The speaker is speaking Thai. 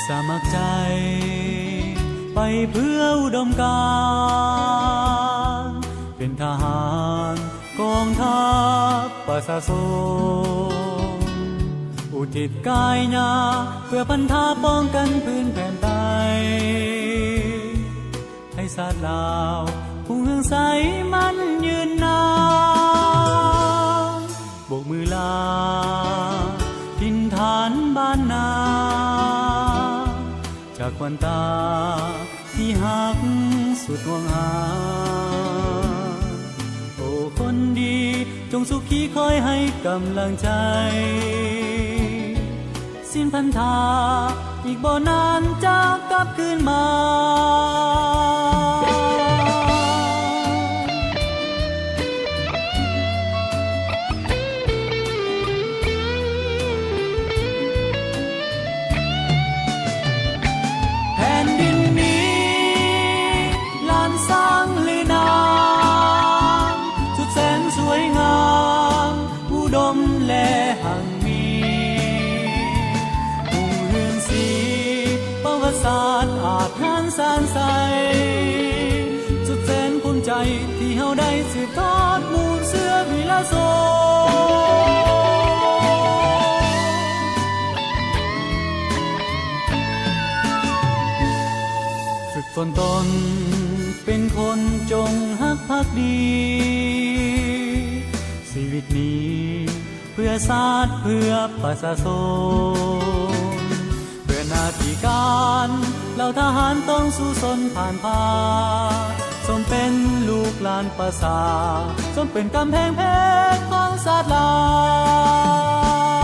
สมัครใจไปเพื่ออุดมการณ์เป็นทหารกองทัพประชาชนอุทิศกายหน้าเพื่อพันธะป้องกันพื้นแผ่นไทยให้ชาติลาวผู้เฮืองใสมันยืนนานโบกมือลาทินฐานบ้านนาจากควันตาที่หักสุดห่วงหาโอ้คนดีจงสุขีคอยให้กำลังใจสิ้นพันธาอีกบ่นานจะกลับคืนมาแผ่นดินนี้ล้านสร้างลือนามสุดแสนสวยงามอุดมและหังมีผู้เฮืองสีประวัติศาสตร์อาจหานสานใสสุดแสนภูมิใจที่เฮาได้สืบทอดมูลเสือวิลาโสฝึกฝนตนเป็นคนจงฮักภักดีชีวิตนี้เพื่อชาติเพื่อประชาชนเพื่อหน้าที่การเหล่าทหารต้องสู้สนผ่านพาสมเป็นลูกหลานประสาสมเป็นกำแพงเพชรของชาติลาว